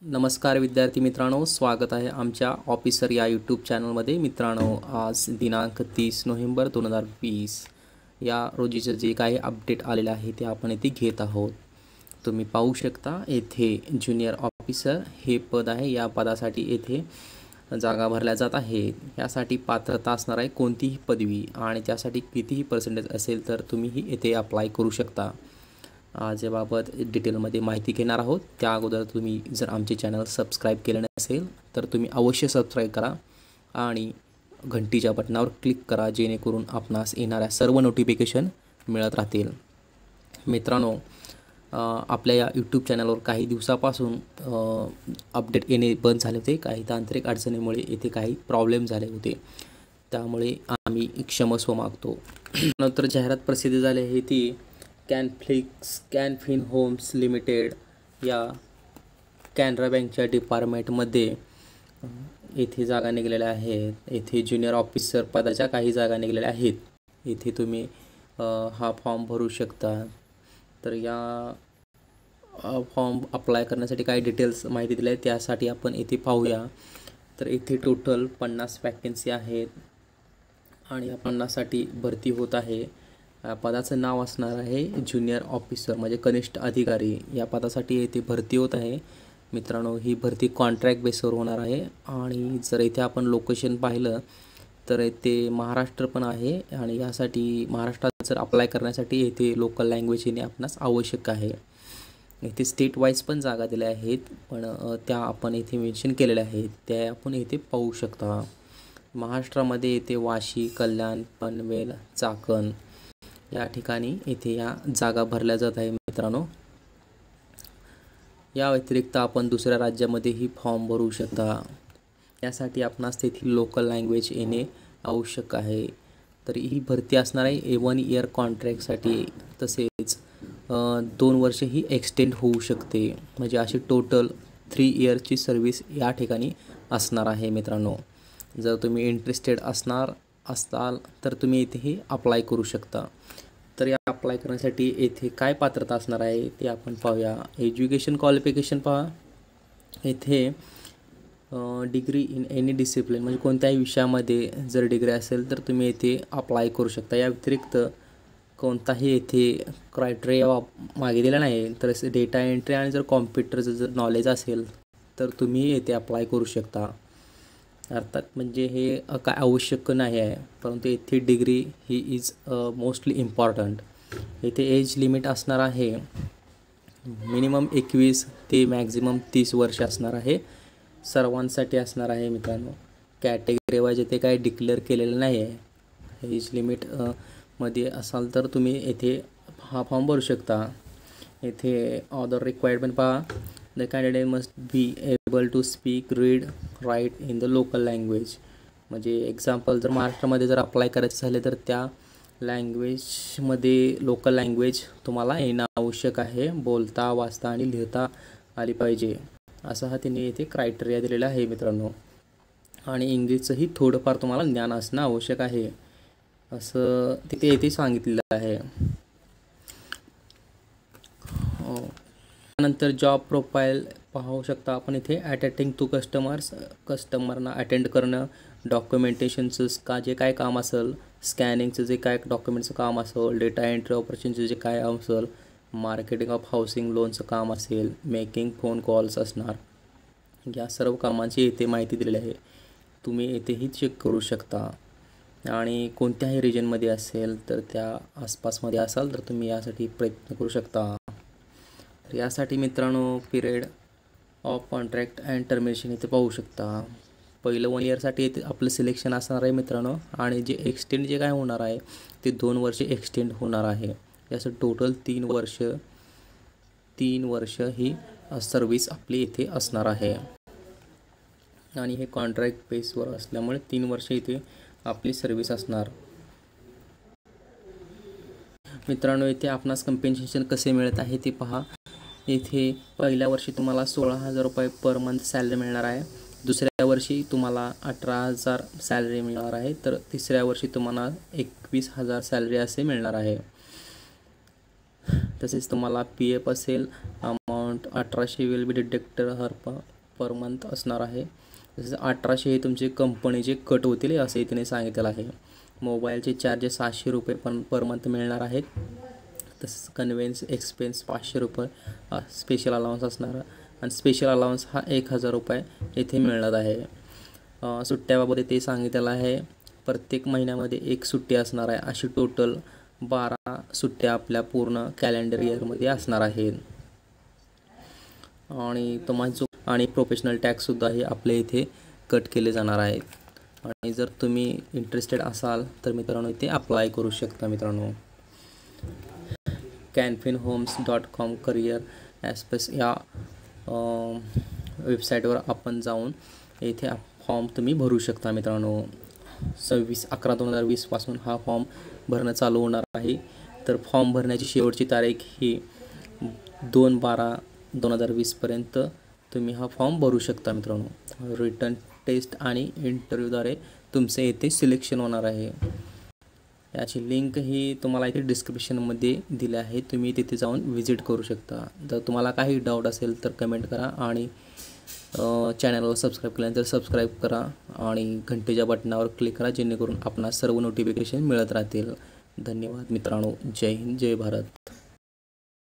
नमस्कार विद्यार्थी मित्रांनो, स्वागत आहे आमच्या ऑफिसर या यूट्यूब चॅनलमध्ये. मित्रांनो, आज दिनांक 30 नोव्हेंबर 2020 या रोजीचं जे काही अपडेट आलेलं आहे ते आपण येथे घेत आहोत. तुम्ही पाहू शकता येथे ज्युनियर ऑफिसर हे पद आहे. या पदासाठी येथे जागा भरल्या जात आहेत. यासाठी पात्रता असणार आहे कोणतीही पदवी आणि त्यासाठी कितीही पर्सेंटेज असेल तर तुम्हीही येथे अप्लाय करू शकता. आज याबाबत डिटेलमध्ये माहिती घेणार आहोत. त्या अगोदर तुम्ही जर आमचे चॅनल सबस्क्राईब केले नसेल तर तुम्ही अवश्य सबस्क्राईब करा आणि घंटीच्या बटनावर क्लिक करा, जेणेकरून आपणास येणाऱ्या सर्व नोटिफिकेशन मिळत राहतील. मित्रांनो, आपल्या या यूट्यूब चॅनलवर काही दिवसापासून अपडेट येणे बंद झाले होते. काही तांत्रिक अडचणीमुळे येथे काही प्रॉब्लेम झाले होते, त्यामुळे आम्ही क्षमस्व मागतो. नंतर जाहिरात प्रसिद्ध झाली आहे ती कॅनफिन होम्स लिमिटेड या कॅनरा बँकच्या डिपार्टमेंटमध्ये येथे जागा निघालेल्या आहेत. येथे ज्युनियर ऑफिसर पदाच्या काही जागा निघालेल्या आहेत. येथे तुम्ही हा फॉर्म भरू शकता. तर या फॉर्म अप्लाय करण्यासाठी काही डिटेल्स माहिती दिली आहे, त्यासाठी आपण येथे पाहूया. तर येथे टोटल 50 वॅकन्सी आहेत आणि या 50साठी भरती होत आहे. पदाचं नाव असणार आहे ज्युनियर ऑफिसर, म्हणजे कनिष्ठ अधिकारी. या पदासाठी येथे भरती होत आहे. मित्रांनो, ही भरती कॉन्ट्रॅक्ट बेसवर होणार आहे आणि जर इथे आपण लोकेशन पाहिलं तर येथे महाराष्ट्र पण आहे आणि यासाठी महाराष्ट्रात जर अप्लाय करण्यासाठी येथे लोकल लँग्वेज येणे आपणास आवश्यक आहे. इथे स्टेट वाईज पण जागा दिल्या आहेत, पण त्या आपण इथे मेन्शन केलेल्या आहेत, त्या आपण इथे पाहू शकता. महाराष्ट्रामध्ये येथे वाशी, कल्याण, पनवेल, चाकण या ठिकाणी येथे या जागा भरल्या जात आहे. मित्रांनो, या व्यतिरिक्त आपण दुसऱ्या राज्यामध्येही फॉर्म भरू शकता. यासाठी आपणास तेथील लोकल लँग्वेज येणे आवश्यक आहे. तर ही भरती असणार आहे 1 इयर कॉन्ट्रॅक्टसाठी. तसेच 2 वर्ष ही एक्सटेंड होऊ शकते, म्हणजे अशी टोटल 3 इयरची सर्व्हिस या ठिकाणी असणार आहे. मित्रांनो, जर तुम्ही इंटरेस्टेड असाल तर तुम्ही इथेही अप्लाय करू शकता. तर या अप्लाय करण्यासाठी येथे काय पात्रता असणार आहे ते आपण पाहूया. एज्युकेशन क्वालिफिकेशन पहा. येथे डिग्री इन एनी डिसिप्लिन, म्हणजे कोणत्याही विषयामध्ये जर डिग्री असेल तर तुम्ही येथे अप्लाय करू शकता. या व्यतिरिक्त कोणताही येथे क्रायटेरिया मागे दिला नाही. तर डेटा एंट्री आणि जर कॉम्प्युटरचं जर नॉलेज असेल तर तुम्ही येथे अप्लाय करू शकता. अर्थात म्हणजे हे काय आवश्यक नाही आहे, परंतु येथे degree he is mostly important. येथे एज लिमिट असणार आहे मिनिमम 21 ते मॅक्झिमम 30 वर्ष असणार आहे. सर्वांसाठी असणार आहे. मित्रांनो, कॅटेगरी वाईज येथे काही डिक्लेअर केलेलं नाही आहे. एज लिमिट मध्ये असाल तर तुम्ही येथे हा फॉर्म भरू शकता. येथे अदर रिक्वायरमेंट पहा. The candidate must be able to speak, read, write in the local language. म्हणजे एक्झाम्पल, जर महाराष्ट्रामध्ये जर अप्लाय करायचं झाले तर त्या लँग्वेजमध्ये लोकल लँग्वेज तुम्हाला येणं आवश्यक आहे. बोलता, वाचता आणि लिहिता आली पाहिजे, असा हा त्यांनी येथे क्रायटेरिया दिलेला आहे. मित्रांनो, आणि इंग्लिशचंही थोडंफार तुम्हाला ज्ञान असणं आवश्यक आहे, असं तिथे येथे सांगितलेलं आहे. त्यानंतर जॉब प्रोफाईल पाहू शकता आपण इथे. अटेंडिंग टू कस्टमरना अटेंड करणं, डॉक्युमेंटेशनचं जे काय काम असेल, स्कॅनिंगचं जे काय डॉक्युमेंटचं काम असेल, डेटा एंट्री ऑपरेशनचं जे काय असेल, मार्केटिंग ऑफ हाऊसिंग लोनचं काम असेल, मेकिंग फोन कॉल्स असणार, या सर्व कामांची येथे माहिती दिलेली आहे. तुम्ही येथेही चेक करू शकता. आणि कोणत्याही रिजनमध्ये असेल तर त्या आसपासमध्ये असाल तर तुम्ही यासाठी प्रयत्न करू शकता. तर यासाठी मित्रांनो, period of contract and termination इथे पाहू शकता. पहिलं 1 इयरसाठी इथे आपलं सिलेक्शन असणार आहे मित्रांनो, आणि जे एक्सटेंड जे काय होणार आहे ते 2 वर्ष एक्सटेंड होणार आहे. याचं टोटल 3 वर्ष ही सर्व्हिस आपली इथे असणार आहे. आणि हे कॉन्ट्रॅक्ट बेसवर असल्यामुळे 3 वर्ष इथे आपली सर्व्हिस असणार. मित्रांनो, इथे आपणास कम्पेन्सेशन कसे मिळत आहे ते पहा. इथे पहिल्या वर्षी तुम्हाला 16,000 रुपये पर मंथ सॅलरी मिळणार आहे. दुसऱ्या वर्षी तुम्हाला 18,000 सॅलरी मिळणार आहे. तर तिसऱ्या वर्षी तुम्हाला 21,000 सॅलरी असे मिळणार आहे. तसेच तुम्हाला पी एफ असेल, amount 1800 will be deducted per month असणार आहे. जसं 1800 हे तुमचे कंपनीचे कट होतील असे तिने सांगितलेलं आहे. मोबाईलचे चार्जेस ₹700 पर मंथ मिळणार आहेत. तसंच कन्व्हेन्स एक्सपेन्स ₹500 स्पेशल अलाउन्स असणार आणि स्पेशल अलाउन्स हा ₹1000 येथे मिळणार आहे. सुट्ट्याबाबत ते सांगितलेलं आहे. प्रत्येक महिन्यामध्ये एक सुट्टी असणार आहे. अशी टोटल 12 सुट्ट्या आपल्या पूर्ण कॅलेंडर इयरमध्ये असणार आहेत. आणि प्रोफेशनल टॅक्ससुद्धा हे आपल्या इथे कट केले जाणार आहेत. आणि जर तुम्ही इंटरेस्टेड असाल तर मित्रांनो इथे अप्लाय करू शकता. मित्रांनो canfinhomes.com करिअर ॲस्पेस या वेबसाईटवर आपण जाऊन इथे फॉर्म तुम्ही भरू शकता. मित्रांनो 26/11/2020 पासून हा फॉर्म भरणं चालू होणार आहे. तर फॉर्म भरण्याची शेवटची तारीख ही 2/12/2020 पर्यंत तुम्ही हा फॉर्म भरू शकता. मित्रांनो रिटर्न टेस्ट आणि इंटरव्ह्यूद्वारे तुमचे इथे सिलेक्शन होणार आहे. याची लिंक ही तुम्हाला इथे डिस्क्रिप्शनमध्ये दिली आहे. तुम्ही तिथे जाऊन व्हिजिट करू शकता. जर तुम्हाला काही डाऊट असेल तर कमेंट करा आणि चॅनलला सबस्क्राईब केल्यानंतर सबस्क्राईब करा आणि घंटेच्या बटनावर क्लिक करा जेणेकरून आपणास सर्व नोटिफिकेशन मिळत राहतील. धन्यवाद मित्रांनो. जय हिंद, जय भारत.